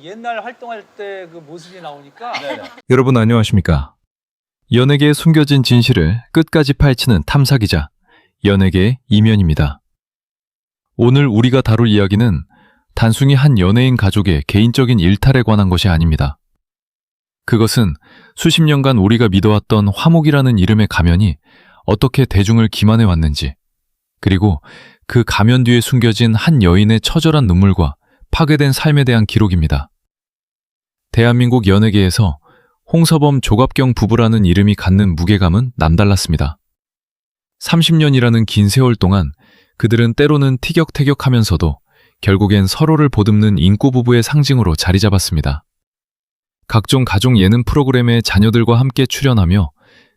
옛날 활동할 때 그 모습이 나오니까 여러분 안녕하십니까? 연예계에 숨겨진 진실을 끝까지 파헤치는 탐사기자 연예계의 이면입니다. 오늘 우리가 다룰 이야기는 단순히 한 연예인 가족의 개인적인 일탈에 관한 것이 아닙니다. 그것은 수십 년간 우리가 믿어왔던 화목이라는 이름의 가면이 어떻게 대중을 기만해 왔는지, 그리고 그 가면 뒤에 숨겨진 한 여인의 처절한 눈물과 파괴된 삶에 대한 기록입니다. 대한민국 연예계에서 홍서범 조갑경 부부라는 이름이 갖는 무게감은 남달랐습니다. 30년이라는 긴 세월 동안 그들은 때로는 티격태격하면서도 결국엔 서로를 보듬는 인꼬 부부의 상징으로 자리 잡았습니다. 각종 가족 예능 프로그램에 자녀들과 함께 출연하며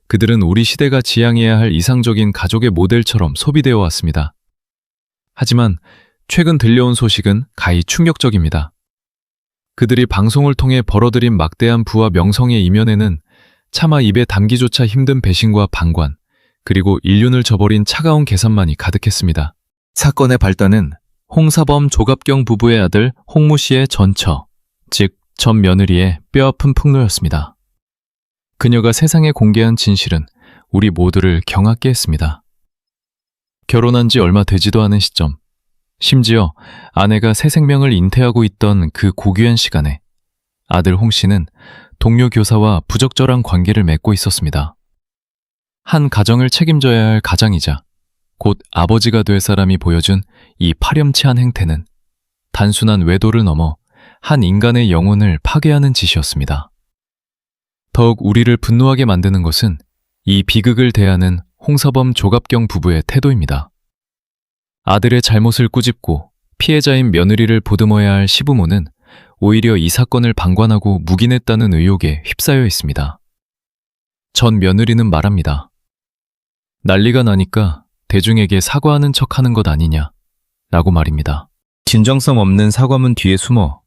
그들은 우리 시대가 지향해야 할 이상적인 가족의 모델처럼 소비되어 왔습니다. 하지만 최근 들려온 소식은 가히 충격적입니다. 그들이 방송을 통해 벌어들인 막대한 부와 명성의 이면에는 차마 입에 담기조차 힘든 배신과 방관, 그리고 인륜을 저버린 차가운 계산만이 가득했습니다. 사건의 발단은 홍서범 조갑경 부부의 아들 홍모 씨의 전처, 즉 전 며느리의 뼈아픈 폭로였습니다. 그녀가 세상에 공개한 진실은 우리 모두를 경악게 했습니다. 결혼한 지 얼마 되지도 않은 시점, 심지어 아내가 새 생명을 잉태하고 있던 그 고귀한 시간에 아들 홍 씨는 동료 교사와 부적절한 관계를 맺고 있었습니다. 한 가정을 책임져야 할 가장이자 곧 아버지가 될 사람이 보여준 이 파렴치한 행태는 단순한 외도를 넘어 한 인간의 영혼을 파괴하는 짓이었습니다. 더욱 우리를 분노하게 만드는 것은 이 비극을 대하는 홍서범 조갑경 부부의 태도입니다. 아들의 잘못을 꾸짖고 피해자인 며느리를 보듬어야 할 시부모는 오히려 이 사건을 방관하고 묵인했다는 의혹에 휩싸여 있습니다. 전 며느리는 말합니다. 난리가 나니까 대중에게 사과하는 척하는 것 아니냐 라고 말입니다. 진정성 없는 사과문 뒤에 숨어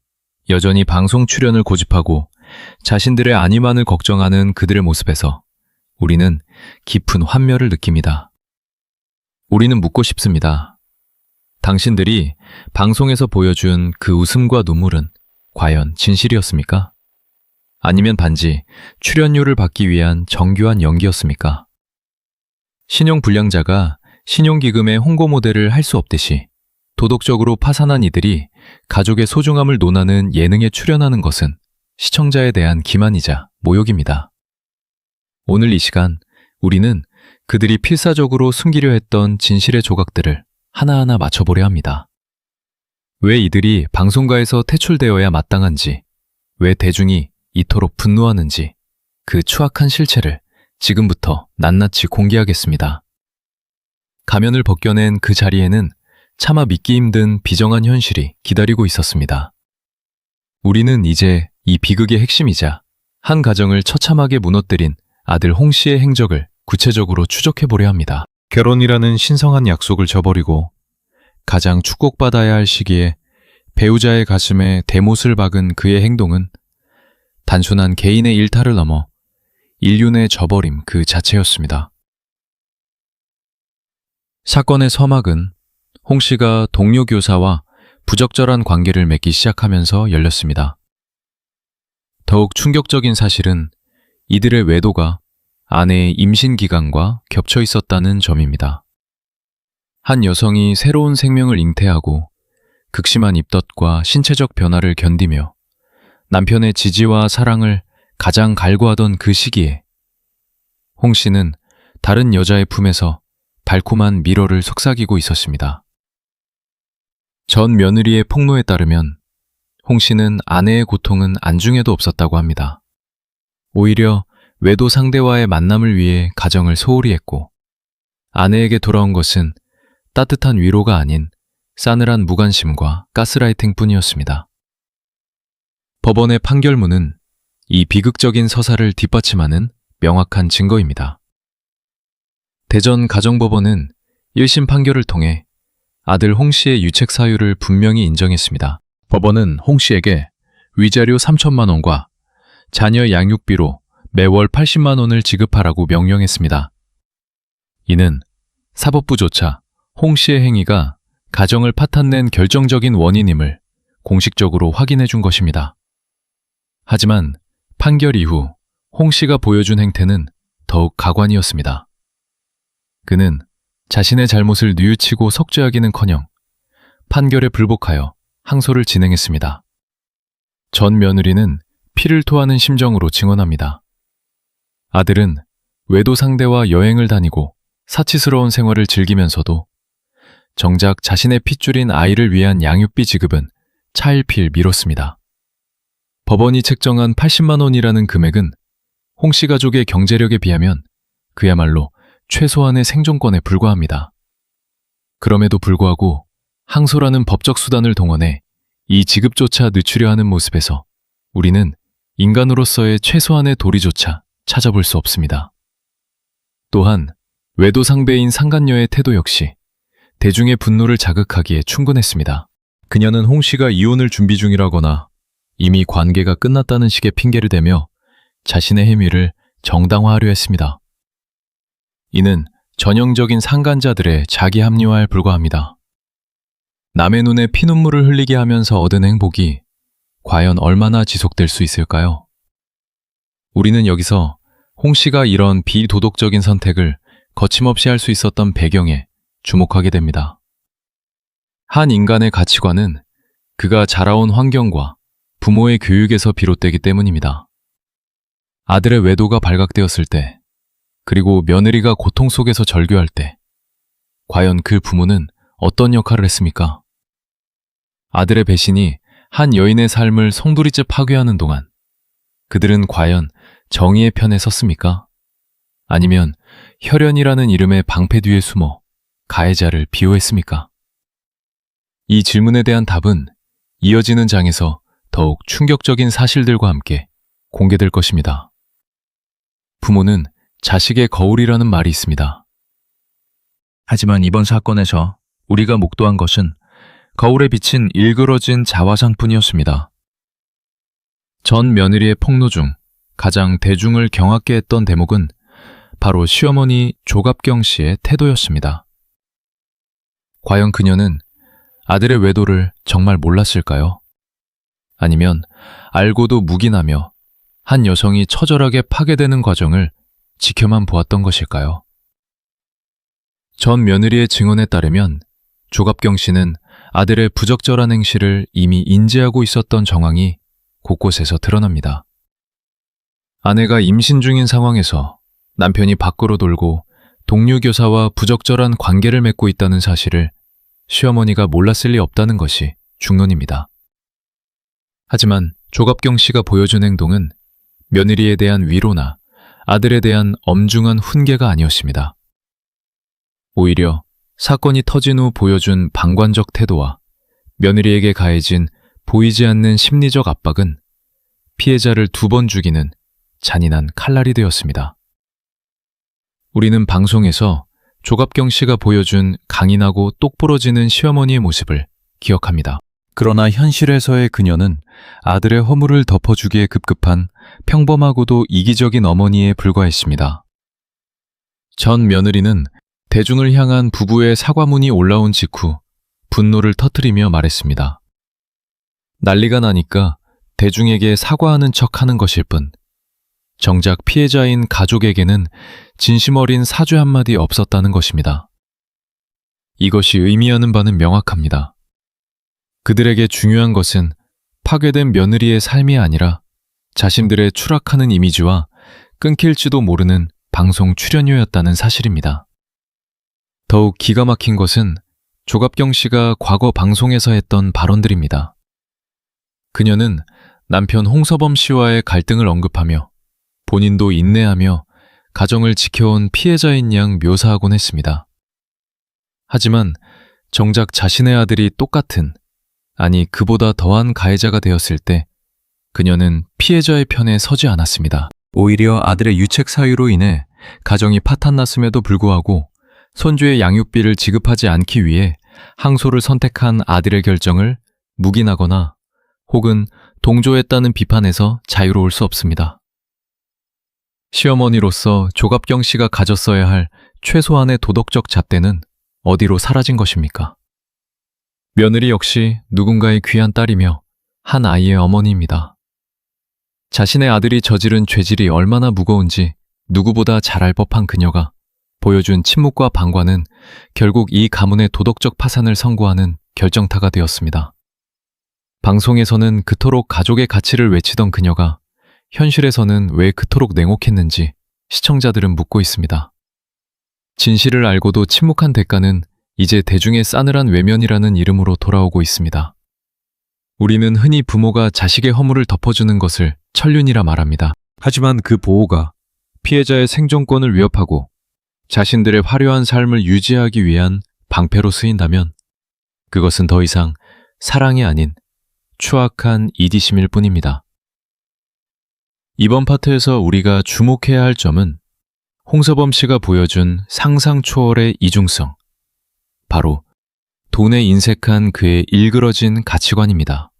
여전히 방송 출연을 고집하고 자신들의 안위만을 걱정하는 그들의 모습에서 우리는 깊은 환멸을 느낍니다. 우리는 묻고 싶습니다. 당신들이 방송에서 보여준 그 웃음과 눈물은 과연 진실이었습니까? 아니면 단지 출연료를 받기 위한 정교한 연기였습니까? 신용불량자가 신용기금의 홍보 모델을 할 수 없듯이 도덕적으로 파산한 이들이 가족의 소중함을 논하는 예능에 출연하는 것은 시청자에 대한 기만이자 모욕입니다. 오늘 이 시간 우리는 그들이 필사적으로 숨기려 했던 진실의 조각들을 하나하나 맞춰보려 합니다. 왜 이들이 방송가에서 퇴출되어야 마땅한지, 왜 대중이 이토록 분노하는지 그 추악한 실체를 지금부터 낱낱이 공개하겠습니다. 가면을 벗겨낸 그 자리에는 차마 믿기 힘든 비정한 현실이 기다리고 있었습니다. 우리는 이제 이 비극의 핵심이자 한 가정을 처참하게 무너뜨린 아들 홍 씨의 행적을 구체적으로 추적해보려 합니다. 결혼이라는 신성한 약속을 저버리고 가장 축복받아야 할 시기에 배우자의 가슴에 대못을 박은 그의 행동은 단순한 개인의 일탈을 넘어 인륜의 저버림 그 자체였습니다. 사건의 서막은 홍 씨가 동료 교사와 부적절한 관계를 맺기 시작하면서 열렸습니다. 더욱 충격적인 사실은 이들의 외도가 아내의 임신 기간과 겹쳐 있었다는 점입니다. 한 여성이 새로운 생명을 잉태하고 극심한 입덧과 신체적 변화를 견디며 남편의 지지와 사랑을 가장 갈구하던 그 시기에 홍 씨는 다른 여자의 품에서 달콤한 미러를 속삭이고 있었습니다. 전 며느리의 폭로에 따르면 홍 씨는 아내의 고통은 안중에도 없었다고 합니다. 오히려 외도 상대와의 만남을 위해 가정을 소홀히 했고 아내에게 돌아온 것은 따뜻한 위로가 아닌 싸늘한 무관심과 가스라이팅 뿐이었습니다. 법원의 판결문은 이 비극적인 서사를 뒷받침하는 명확한 증거입니다. 대전 가정법원은 1심 판결을 통해 아들 홍 씨의 유책 사유를 분명히 인정했습니다. 법원은 홍 씨에게 위자료 3천만 원과 자녀 양육비로 매월 80만 원을 지급하라고 명령했습니다. 이는 사법부조차 홍 씨의 행위가 가정을 파탄낸 결정적인 원인임을 공식적으로 확인해 준 것입니다. 하지만 판결 이후 홍 씨가 보여준 행태는 더욱 가관이었습니다. 그는 자신의 잘못을 뉘우치고 석죄하기는커녕 판결에 불복하여 항소를 진행했습니다. 전 며느리는 피를 토하는 심정으로 증언합니다. 아들은 외도 상대와 여행을 다니고 사치스러운 생활을 즐기면서도 정작 자신의 핏줄인 아이를 위한 양육비 지급은 차일피일 미뤘습니다. 법원이 책정한 80만 원이라는 금액은 홍 씨 가족의 경제력에 비하면 그야말로 최소한의 생존권에 불과합니다. 그럼에도 불구하고 항소라는 법적 수단을 동원해 이 지급조차 늦추려 하는 모습에서 우리는 인간으로서의 최소한의 도리조차 찾아볼 수 없습니다. 또한 외도 상배인 상간녀의 태도 역시 대중의 분노를 자극하기에 충분했습니다. 그녀는 홍 씨가 이혼을 준비 중이라거나 이미 관계가 끝났다는 식의 핑계를 대며 자신의 행위를 정당화하려 했습니다. 이는 전형적인 상간자들의 자기 합리화에 불과합니다. 남의 눈에 피눈물을 흘리게 하면서 얻은 행복이 과연 얼마나 지속될 수 있을까요? 우리는 여기서 홍 씨가 이런 비도덕적인 선택을 거침없이 할 수 있었던 배경에 주목하게 됩니다. 한 인간의 가치관은 그가 자라온 환경과 부모의 교육에서 비롯되기 때문입니다. 아들의 외도가 발각되었을 때, 그리고 며느리가 고통 속에서 절규할 때, 과연 그 부모는 어떤 역할을 했습니까? 아들의 배신이 한 여인의 삶을 송두리째 파괴하는 동안 그들은 과연 정의의 편에 섰습니까? 아니면 혈연이라는 이름의 방패 뒤에 숨어 가해자를 비호했습니까? 이 질문에 대한 답은 이어지는 장에서 더욱 충격적인 사실들과 함께 공개될 것입니다. 부모는 자식의 거울이라는 말이 있습니다. 하지만 이번 사건에서 우리가 목도한 것은 거울에 비친 일그러진 자화상뿐이었습니다. 전 며느리의 폭로 중 가장 대중을 경악게 했던 대목은 바로 시어머니 조갑경 씨의 태도였습니다. 과연 그녀는 아들의 외도를 정말 몰랐을까요? 아니면 알고도 묵인하며 한 여성이 처절하게 파괴되는 과정을 지켜만 보았던 것일까요? 전 며느리의 증언에 따르면 조갑경 씨는 아들의 부적절한 행실을 이미 인지하고 있었던 정황이 곳곳에서 드러납니다. 아내가 임신 중인 상황에서 남편이 밖으로 돌고 동료 교사와 부적절한 관계를 맺고 있다는 사실을 시어머니가 몰랐을 리 없다는 것이 중론입니다. 하지만 조갑경 씨가 보여준 행동은 며느리에 대한 위로나 아들에 대한 엄중한 훈계가 아니었습니다. 오히려 사건이 터진 후 보여준 방관적 태도와 며느리에게 가해진 보이지 않는 심리적 압박은 피해자를 2번 죽이는 잔인한 칼날이 되었습니다. 우리는 방송에서 조갑경 씨가 보여준 강인하고 똑부러지는 시어머니의 모습을 기억합니다. 그러나 현실에서의 그녀는 아들의 허물을 덮어주기에 급급한 평범하고도 이기적인 어머니에 불과했습니다. 전 며느리는 대중을 향한 부부의 사과문이 올라온 직후 분노를 터뜨리며 말했습니다. 난리가 나니까 대중에게 사과하는 척하는 것일 뿐 정작 피해자인 가족에게는 진심 어린 사죄 한마디 없었다는 것입니다. 이것이 의미하는 바는 명확합니다. 그들에게 중요한 것은 파괴된 며느리의 삶이 아니라 자신들의 추락하는 이미지와 끊길지도 모르는 방송 출연료였다는 사실입니다. 더욱 기가 막힌 것은 조갑경 씨가 과거 방송에서 했던 발언들입니다. 그녀는 남편 홍서범 씨와의 갈등을 언급하며 본인도 인내하며 가정을 지켜온 피해자인 양 묘사하곤 했습니다. 하지만 정작 자신의 아들이 똑같은, 아니 그보다 더한 가해자가 되었을 때 그녀는 피해자의 편에 서지 않았습니다. 오히려 아들의 유책 사유로 인해 가정이 파탄났음에도 불구하고 손주의 양육비를 지급하지 않기 위해 항소를 선택한 아들의 결정을 묵인하거나 혹은 동조했다는 비판에서 자유로울 수 없습니다. 시어머니로서 조갑경 씨가 가졌어야 할 최소한의 도덕적 잣대는 어디로 사라진 것입니까? 며느리 역시 누군가의 귀한 딸이며 한 아이의 어머니입니다. 자신의 아들이 저지른 죄질이 얼마나 무거운지 누구보다 잘 알 법한 그녀가 보여준 침묵과 방관은 결국 이 가문의 도덕적 파산을 선고하는 결정타가 되었습니다. 방송에서는 그토록 가족의 가치를 외치던 그녀가 현실에서는 왜 그토록 냉혹했는지 시청자들은 묻고 있습니다. 진실을 알고도 침묵한 대가는 이제 대중의 싸늘한 외면이라는 이름으로 돌아오고 있습니다. 우리는 흔히 부모가 자식의 허물을 덮어주는 것을 천륜이라 말합니다. 하지만 그 보호가 피해자의 생존권을 위협하고 자신들의 화려한 삶을 유지하기 위한 방패로 쓰인다면 그것은 더 이상 사랑이 아닌 추악한 이기심일 뿐입니다. 이번 파트에서 우리가 주목해야 할 점은 홍서범 씨가 보여준 상상 초월의 이중성, 바로 돈에 인색한 그의 일그러진 가치관입니다.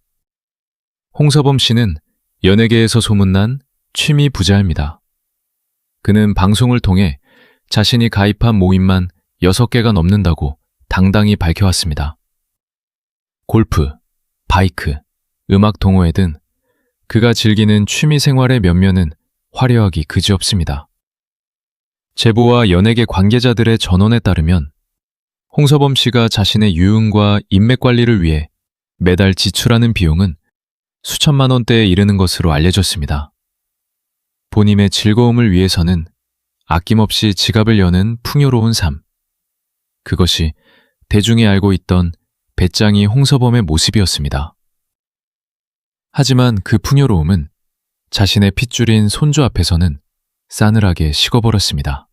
홍서범 씨는 연예계에서 소문난 취미 부자입니다. 그는 방송을 통해 자신이 가입한 모임만 6개가 넘는다고 당당히 밝혀왔습니다. 골프, 바이크, 음악 동호회 등 그가 즐기는 취미 생활의 면면은 화려하기 그지없습니다. 제보와 연예계 관계자들의 전언에 따르면 홍서범 씨가 자신의 유흥과 인맥 관리를 위해 매달 지출하는 비용은 수천만 원대에 이르는 것으로 알려졌습니다. 본인의 즐거움을 위해서는 아낌없이 지갑을 여는 풍요로운 삶. 그것이 대중이 알고 있던 배짱이 홍서범의 모습이었습니다. 하지만 그 풍요로움은 자신의 핏줄인 손주 앞에서는 싸늘하게 식어버렸습니다.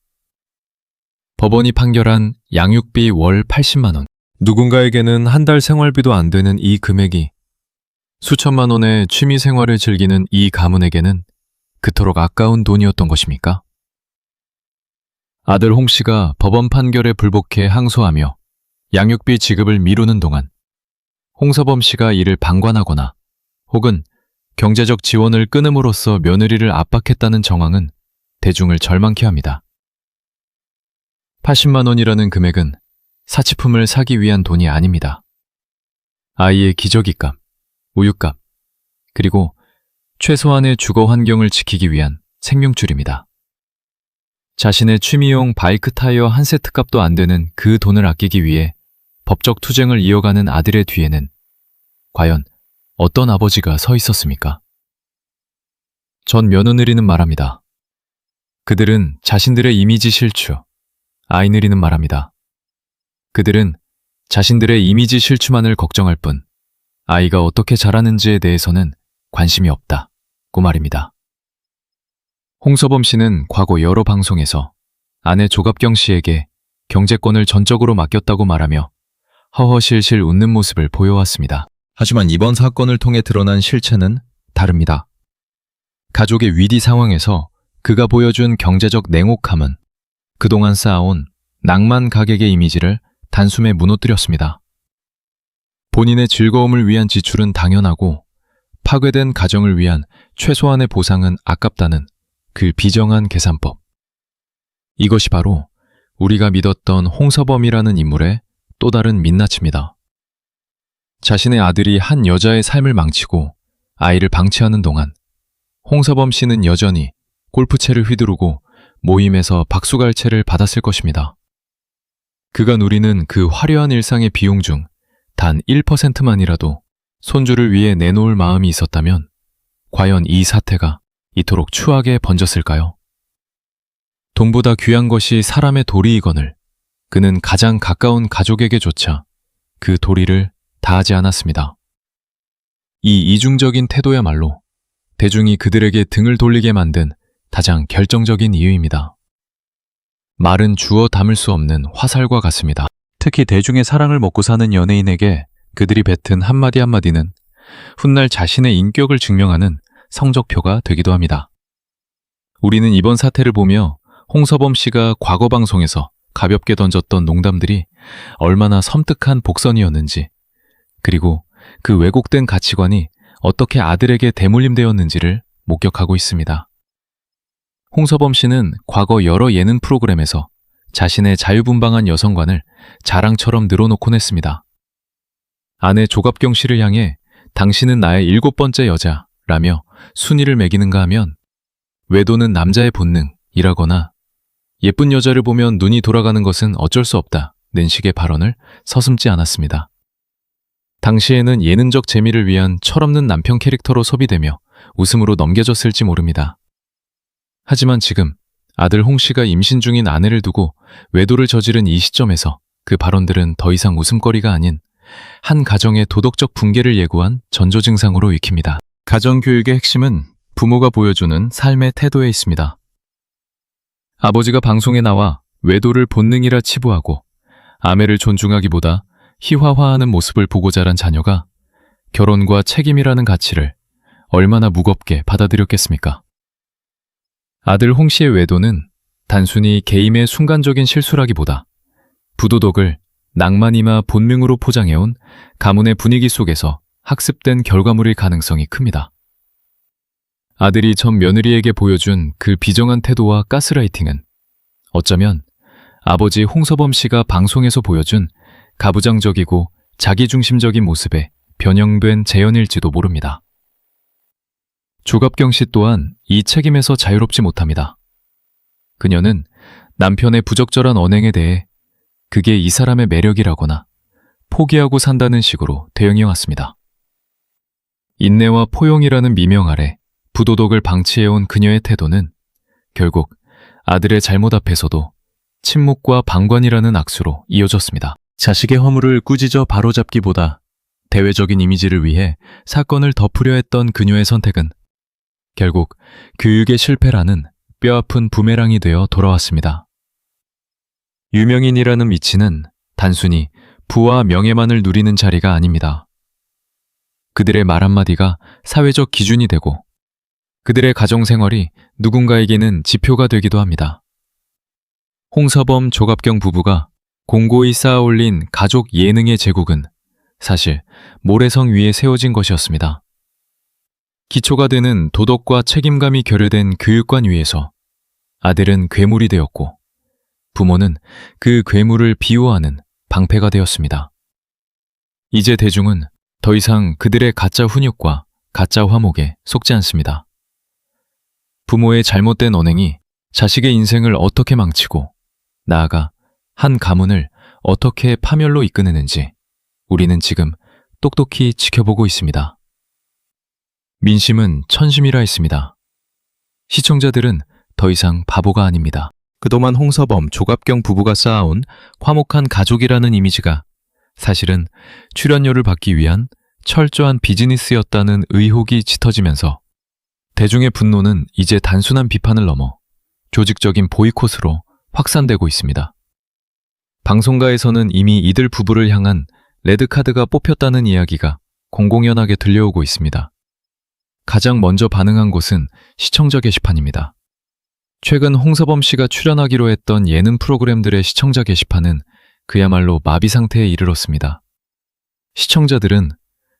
법원이 판결한 양육비 월 80만 원. 누군가에게는 한 달 생활비도 안 되는 이 금액이 수천만 원의 취미 생활을 즐기는 이 가문에게는 그토록 아까운 돈이었던 것입니까? 아들 홍 씨가 법원 판결에 불복해 항소하며 양육비 지급을 미루는 동안 홍서범 씨가 이를 방관하거나 혹은 경제적 지원을 끊음으로써 며느리를 압박했다는 정황은 대중을 절망케 합니다. 80만 원이라는 금액은 사치품을 사기 위한 돈이 아닙니다. 아이의 기저귀값, 우유값, 그리고 최소한의 주거 환경을 지키기 위한 생명줄입니다. 자신의 취미용 바이크 타이어 한 세트 값도 안 되는 그 돈을 아끼기 위해 법적 투쟁을 이어가는 아들의 뒤에는 과연 어떤 아버지가 서 있었습니까? 전 며느리는 말합니다. 그들은 자신들의 이미지 실추, 아이느리는 말합니다. 그들은 자신들의 이미지 실추만을 걱정할 뿐 아이가 어떻게 자라는지에 대해서는 관심이 없다고 말입니다. 홍서범 씨는 과거 여러 방송에서 아내 조갑경 씨에게 경제권을 전적으로 맡겼다고 말하며 허허실실 웃는 모습을 보여왔습니다. 하지만 이번 사건을 통해 드러난 실체는 다릅니다. 가족의 위기 상황에서 그가 보여준 경제적 냉혹함은 그동안 쌓아온 낭만 가객의 이미지를 단숨에 무너뜨렸습니다. 본인의 즐거움을 위한 지출은 당연하고 파괴된 가정을 위한 최소한의 보상은 아깝다는 그 비정한 계산법. 이것이 바로 우리가 믿었던 홍서범이라는 인물의 또 다른 민낯입니다. 자신의 아들이 한 여자의 삶을 망치고 아이를 방치하는 동안 홍서범 씨는 여전히 골프채를 휘두르고 모임에서 박수갈채를 받았을 것입니다. 그가 누리는 그 화려한 일상의 비용 중 단 1%만이라도 손주를 위해 내놓을 마음이 있었다면 과연 이 사태가 이토록 추하게 번졌을까요? 돈보다 귀한 것이 사람의 도리이거늘 그는 가장 가까운 가족에게조차 그 도리를 다하지 않았습니다. 이 이중적인 태도야말로 대중이 그들에게 등을 돌리게 만든 가장 결정적인 이유입니다. 말은 주어 담을 수 없는 화살과 같습니다. 특히 대중의 사랑을 먹고 사는 연예인에게 그들이 뱉은 한마디 한마디는 훗날 자신의 인격을 증명하는 성적표가 되기도 합니다. 우리는 이번 사태를 보며 홍서범 씨가 과거 방송에서 가볍게 던졌던 농담들이 얼마나 섬뜩한 복선이었는지, 그리고 그 왜곡된 가치관이 어떻게 아들에게 대물림되었는지를 목격하고 있습니다. 홍서범 씨는 과거 여러 예능 프로그램에서 자신의 자유분방한 여성관을 자랑처럼 늘어놓곤 했습니다. 아내 조갑경 씨를 향해 당신은 나의 7번째 여자 라며 순위를 매기는가 하면 외도는 남자의 본능이라거나 예쁜 여자를 보면 눈이 돌아가는 것은 어쩔 수 없다 는 식의 발언을 서슴지 않았습니다. 당시에는 예능적 재미를 위한 철없는 남편 캐릭터로 소비되며 웃음으로 넘겨졌을지 모릅니다. 하지만 지금 아들 홍 씨가 임신 중인 아내를 두고 외도를 저지른 이 시점에서 그 발언들은 더 이상 웃음거리가 아닌 한 가정의 도덕적 붕괴를 예고한 전조 증상으로 읽힙니다. 가정교육의 핵심은 부모가 보여주는 삶의 태도에 있습니다. 아버지가 방송에 나와 외도를 본능이라 치부하고 아내를 존중하기보다 희화화하는 모습을 보고 자란 자녀가 결혼과 책임이라는 가치를 얼마나 무겁게 받아들였겠습니까? 아들 홍 씨의 외도는 단순히 개인의 순간적인 실수라기보다 부도덕을 낭만이나 본능으로 포장해온 가문의 분위기 속에서 학습된 결과물일 가능성이 큽니다. 아들이 전 며느리에게 보여준 그 비정한 태도와 가스라이팅은 어쩌면 아버지 홍서범 씨가 방송에서 보여준 가부장적이고 자기중심적인 모습에 변형된 재현일지도 모릅니다. 조갑경 씨 또한 이 책임에서 자유롭지 못합니다. 그녀는 남편의 부적절한 언행에 대해 그게 이 사람의 매력이라거나 포기하고 산다는 식으로 대응해왔습니다. 인내와 포용이라는 미명 아래 부도덕을 방치해온 그녀의 태도는 결국 아들의 잘못 앞에서도 침묵과 방관이라는 악수로 이어졌습니다. 자식의 허물을 꾸짖어 바로잡기보다 대외적인 이미지를 위해 사건을 덮으려 했던 그녀의 선택은 결국 교육의 실패라는 뼈아픈 부메랑이 되어 돌아왔습니다. 유명인이라는 위치는 단순히 부와 명예만을 누리는 자리가 아닙니다. 그들의 말 한마디가 사회적 기준이 되고 그들의 가정생활이 누군가에게는 지표가 되기도 합니다. 홍서범 조갑경 부부가 공고히 쌓아올린 가족 예능의 제국은 사실 모래성 위에 세워진 것이었습니다. 기초가 되는 도덕과 책임감이 결여된 교육관 위에서 아들은 괴물이 되었고 부모는 그 괴물을 비호하는 방패가 되었습니다. 이제 대중은 더 이상 그들의 가짜 훈육과 가짜 화목에 속지 않습니다. 부모의 잘못된 언행이 자식의 인생을 어떻게 망치고 나아가 한 가문을 어떻게 파멸로 이끄내는지 우리는 지금 똑똑히 지켜보고 있습니다. 민심은 천심이라 했습니다. 시청자들은 더 이상 바보가 아닙니다. 그동안 홍서범, 조갑경 부부가 쌓아온 화목한 가족이라는 이미지가 사실은 출연료를 받기 위한 철저한 비즈니스였다는 의혹이 짙어지면서 대중의 분노는 이제 단순한 비판을 넘어 조직적인 보이콧으로 확산되고 있습니다. 방송가에서는 이미 이들 부부를 향한 레드카드가 뽑혔다는 이야기가 공공연하게 들려오고 있습니다. 가장 먼저 반응한 곳은 시청자 게시판입니다. 최근 홍서범 씨가 출연하기로 했던 예능 프로그램들의 시청자 게시판은 그야말로 마비 상태에 이르렀습니다. 시청자들은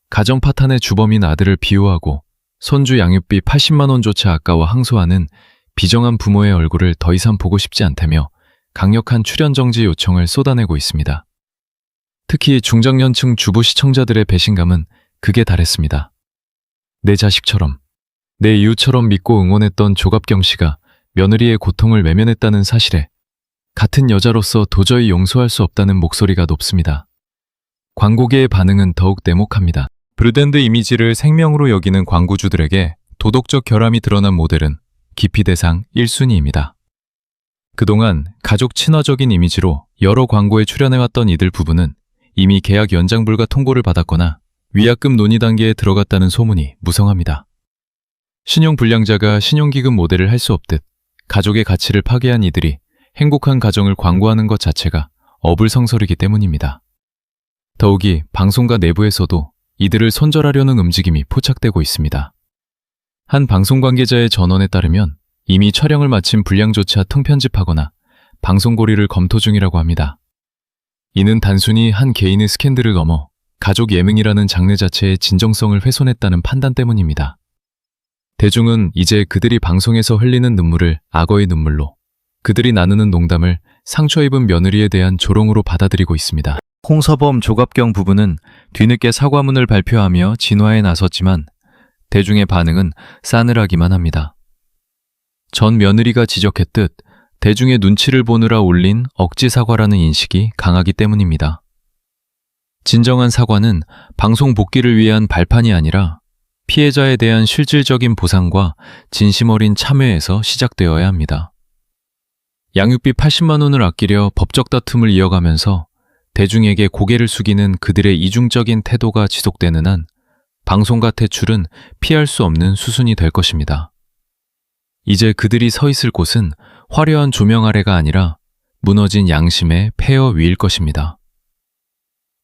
가정 파탄의 주범인 아들을 비호하고 손주 양육비 80만 원조차 아까워 항소하는 비정한 부모의 얼굴을 더 이상 보고 싶지 않다며 강력한 출연 정지 요청을 쏟아내고 있습니다. 특히 중장년층 주부 시청자들의 배신감은 극에 달했습니다. 내 자식처럼, 내 이웃처럼 믿고 응원했던 조갑경 씨가 며느리의 고통을 외면했다는 사실에 같은 여자로서 도저히 용서할 수 없다는 목소리가 높습니다. 광고계의 반응은 더욱 냉혹합니다. 브랜드 이미지를 생명으로 여기는 광고주들에게 도덕적 결함이 드러난 모델은 기피 대상 1순위입니다. 그동안 가족 친화적인 이미지로 여러 광고에 출연해왔던 이들 부부는 이미 계약 연장 불가 통보를 받았거나 위약금 논의 단계에 들어갔다는 소문이 무성합니다. 신용불량자가 신용기금 모델을 할 수 없듯 가족의 가치를 파괴한 이들이 행복한 가정을 광고하는 것 자체가 어불성설이기 때문입니다. 더욱이 방송가 내부에서도 이들을 손절하려는 움직임이 포착되고 있습니다. 한 방송 관계자의 전언에 따르면 이미 촬영을 마친 분량조차 통편집하거나 방송고리를 검토 중이라고 합니다. 이는 단순히 한 개인의 스캔들을 넘어 가족 예능이라는 장르 자체의 진정성을 훼손했다는 판단 때문입니다. 대중은 이제 그들이 방송에서 흘리는 눈물을 악어의 눈물로, 그들이 나누는 농담을 상처 입은 며느리에 대한 조롱으로 받아들이고 있습니다. 홍서범, 조갑경 부부는 뒤늦게 사과문을 발표하며 진화에 나섰지만 대중의 반응은 싸늘하기만 합니다. 전 며느리가 지적했듯 대중의 눈치를 보느라 올린 억지 사과라는 인식이 강하기 때문입니다. 진정한 사과는 방송 복귀를 위한 발판이 아니라 피해자에 대한 실질적인 보상과 진심 어린 참여에서 시작되어야 합니다. 양육비 80만 원을 아끼려 법적 다툼을 이어가면서 대중에게 고개를 숙이는 그들의 이중적인 태도가 지속되는 한 방송가 퇴출은 피할 수 없는 수순이 될 것입니다. 이제 그들이 서 있을 곳은 화려한 조명 아래가 아니라 무너진 양심의 폐허 위일 것입니다.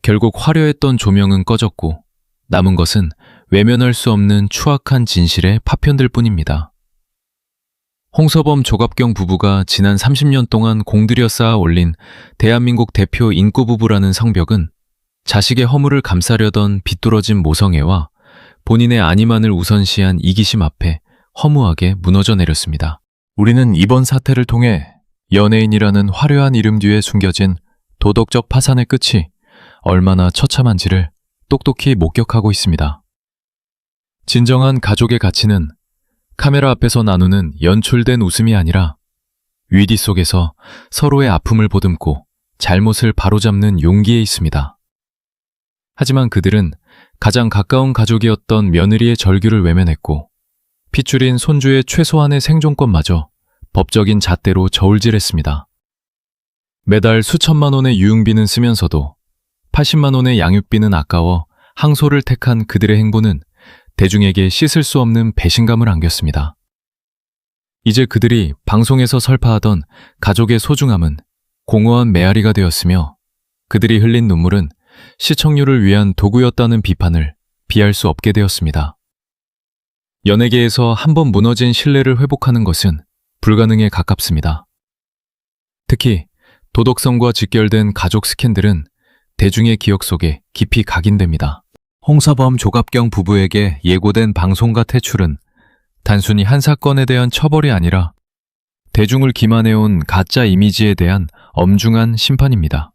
결국 화려했던 조명은 꺼졌고 남은 것은 외면할 수 없는 추악한 진실의 파편들 뿐입니다. 홍서범 조갑경 부부가 지난 30년 동안 공들여 쌓아 올린 대한민국 대표 인구 부부라는 성벽은 자식의 허물을 감싸려던 비뚤어진 모성애와 본인의 안위만을 우선시한 이기심 앞에 허무하게 무너져 내렸습니다. 우리는 이번 사태를 통해 연예인이라는 화려한 이름 뒤에 숨겨진 도덕적 파산의 끝이 얼마나 처참한지를 똑똑히 목격하고 있습니다. 진정한 가족의 가치는 카메라 앞에서 나누는 연출된 웃음이 아니라 위기 속에서 서로의 아픔을 보듬고 잘못을 바로잡는 용기에 있습니다. 하지만 그들은 가장 가까운 가족이었던 며느리의 절규를 외면했고 핏줄인 손주의 최소한의 생존권마저 법적인 잣대로 저울질했습니다. 매달 수천만 원의 유흥비는 쓰면서도 80만 원의 양육비는 아까워 항소를 택한 그들의 행보는 대중에게 씻을 수 없는 배신감을 안겼습니다. 이제 그들이 방송에서 설파하던 가족의 소중함은 공허한 메아리가 되었으며 그들이 흘린 눈물은 시청률을 위한 도구였다는 비판을 피할 수 없게 되었습니다. 연예계에서 한번 무너진 신뢰를 회복하는 것은 불가능에 가깝습니다. 특히 도덕성과 직결된 가족 스캔들은 대중의 기억 속에 깊이 각인됩니다. 홍서범 조갑경 부부에게 예고된 방송가 퇴출은 단순히 한 사건에 대한 처벌이 아니라 대중을 기만해온 가짜 이미지에 대한 엄중한 심판입니다.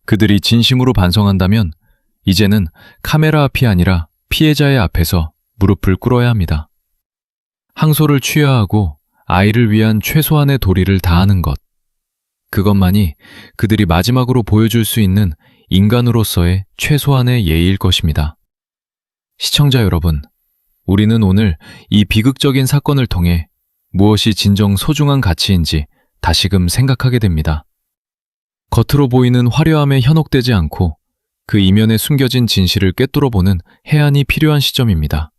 그들이 진심으로 반성한다면 이제는 카메라 앞이 아니라 피해자의 앞에서 무릎을 꿇어야 합니다. 항소를 취하하고 아이를 위한 최소한의 도리를 다하는 것. 그것만이 그들이 마지막으로 보여줄 수 있는 인간으로서의 최소한의 예의일 것입니다. 시청자 여러분, 우리는 오늘 이 비극적인 사건을 통해 무엇이 진정 소중한 가치인지 다시금 생각하게 됩니다. 겉으로 보이는 화려함에 현혹되지 않고 그 이면에 숨겨진 진실을 꿰뚫어보는 해안이 필요한 시점입니다.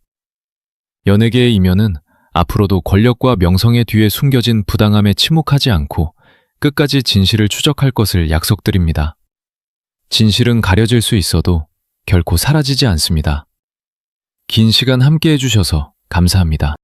연예계의 이면은 앞으로도 권력과 명성의 뒤에 숨겨진 부당함에 침묵하지 않고 끝까지 진실을 추적할 것을 약속드립니다. 진실은 가려질 수 있어도 결코 사라지지 않습니다. 긴 시간 함께 해주셔서 감사합니다.